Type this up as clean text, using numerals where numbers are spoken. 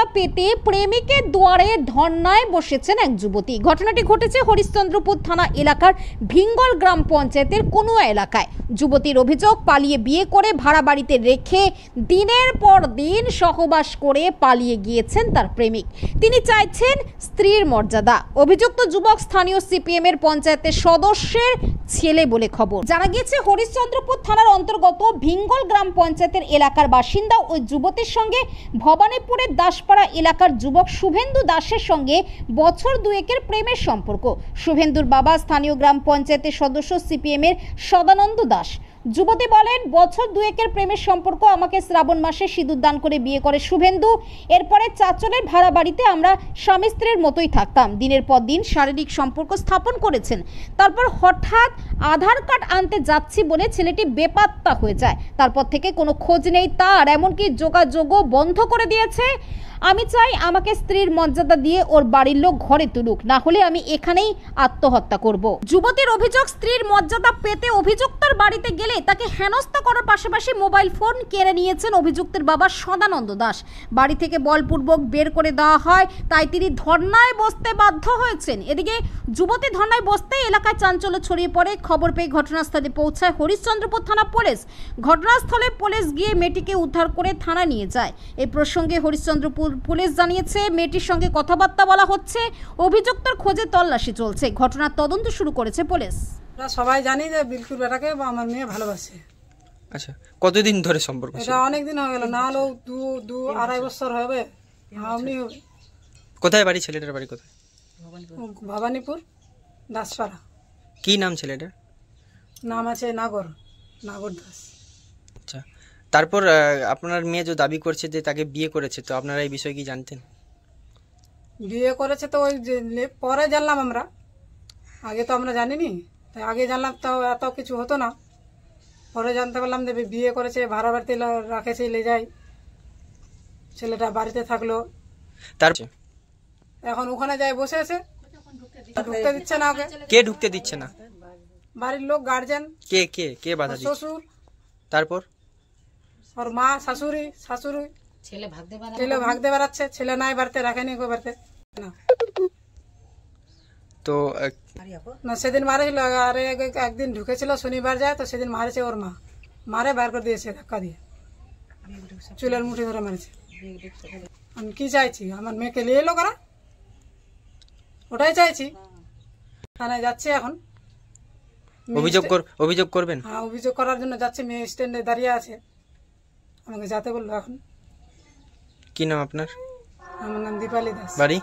মর্যাদা পেতে প্রেমিকের দুয়ারে ধর্নায় বসেছেন এক যুবতী। ঘটনাটি ঘটেছে হরিশ্চন্দ্রপুর থানা এলাকার ভিঙ্গল গ্রাম পঞ্চায়েতের কনুয়া এলাকায়। যুবতীর অভিযোগ, পালিয়ে বিয়ে করে ভাড়া বাড়িতে রেখে দিনের পর দিন সহবাস করে পালিয়ে গিয়েছেন তার প্রেমিক। তিনি চাইছেন স্ত্রীর মর্যাদা। অভিযুক্ত যুবক স্থানীয় সিপিএম এর পঞ্চায়েতের সদস্যের ছেলে বলে খবর। জানা গিয়েছে হরিশ্চন্দ্রপুর থানার অন্তর্গত ভিঙ্গল গ্রাম পঞ্চায়েতের এলাকার বাসিন্দা ওই যুবতীর সঙ্গে ভবানীপুরের দাসপাড়া এলাকার যুবক শুভেন্দু দাসের সঙ্গে বছর দুয়েকের প্রেমের সম্পর্ক। শুভেন্দুর বাবা স্থানীয় গ্রাম পঞ্চায়েতের সদস্য সিপিএম এর সদানন্দ দাস। যুবতী বলেন, বছর দুয়েকের প্রেমের সম্পর্ক। আমাকে শ্রাবণ মাসে সিঁদুর দান করে বিয়ে করে শুভেন্দু। এরপরে চাচলের ভাড়া বাড়িতে আমরা স্বামী স্ত্রীর মতোই থাকতাম। দিনের পর দিন শারীরিক সম্পর্ক স্থাপন করেছেন। তারপর হঠাৎ আধার কার্ড আনতে যাচ্ছি বলে ছেলেটি বেপাত্তা হয়ে যায়। তারপর থেকে কোনো খোঁজ নেই তার, এমনকি যোগাযোগও বন্ধ করে দিয়েছে। আমি চাই আমাকে স্ত্রীর মর্যাদা দিয়ে ওর বাড়ির লোক ঘরে তুলুক, না হলে আমি এখানেই আত্মহত্যা করব। যুবতীর অভিযোগ, স্ত্রীর মর্যাদা পেতে অভিযুক্তের বাড়িতে গেলে তাকে হেনস্থা করার পাশাপাশি মোবাইল ফোন কেড়ে নিয়েছেন অভিযুক্তের বাবা সদানন্দ দাস। বাড়ি থেকে বলপূর্বক বের করে দেওয়া হয়, তাই তিনি ধর্নায় বসতে বাধ্য হয়েছেন। এদিকে যুবতী ধর্নায় বসতে এলাকায় চাঞ্চল্য ছড়িয়ে পড়ে। খবর পেয়ে ঘটনাস্থলে পৌঁছায় হরিশ্চন্দ্রপুর থানা পুলিশ। ঘটনাস্থলে পুলিশ গিয়ে মেয়েটিকে উদ্ধার করে থানা নিয়ে যায়। এই প্রসঙ্গে হরিশ্চন্দ্রপুর পুলিশ জানিয়েছে, মেয়েটির সঙ্গে কথাবার্তা বলা হচ্ছে, অভিযুক্তের খোঁজে তল্লাশি চলছে। ঘটনার তদন্ত শুরু করেছে পুলিশ। সবাই জানি যে বিলকুল বেটাকে আমার মেয়ে ভালোবাসে। আচ্ছা, কতদিন ধরে সম্পর্ক? এটা অনেক দিন হয়ে গেল, না হলেও দু আড়াই বছর হবে। আপনি কোথায় বাড়ি? ছেলেটার বাড়ি কোথায়? ভবানীপুর দাসপাড়া। কি নাম ছেলেটার? নাম আছে নাগর দাস। আচ্ছা, তারপর আপনার মেয়ে যে দাবি করছে যে তাকে বিয়ে করেছে, তো আপনারা এই বিষয়ে কি জানতেন? বিয়ে করেছে তো ওই যে পরে জানলাম আমরা, আগে তো আমরা জানিনি। তাই আগে জানলাম তাও এত কিছু হতো না। পরে জানতে পারলাম যে বিয়ে করেছে, ভাড়া বাড়িতে রাখেছে, লে যায়। ছেলেটা বাড়িতে থাকলো, তার এখন ওখানে যায় বসে আছে, ঢুকতে দিচ্ছে না ওকে। কে ঢুকতে দিচ্ছে না? বাড়ির লোক, গার্জেন। কে কে কে বাধা দিচ্ছে? শ্বশুর, তারপর ওর মা, শাশুড়ি, ছেলে ভাগতে বেড়াচ্ছে। ছেলে নাই বাড়িতে, রাখেনি কেউ বাড়িতে না। তো না, সেদিন মারেছিল। আর একদিন ঢুকেছিল শনিবার যায়, তো সেদিন মারেছে ওর মা, মারে বার করে দিয়েছে ধাক্কা দিয়ে, চুলের মুঠি ধরে মারেছে। আমি কি চাইছি, আমার মেয়েকে নিয়ে এলো করা, ওটাই চাইছি। থানায় যাচ্ছে এখন, অভিযোগ করবেন? হ্যাঁ, অভিযোগ করার জন্য যাচ্ছে। মেয়ে স্ট্যান্ডে দাঁড়িয়ে আছে, আমাকে যেতে বললো এখন। কি নাম আপনার? আমার নাম দীপালি দাস। বাড়ি?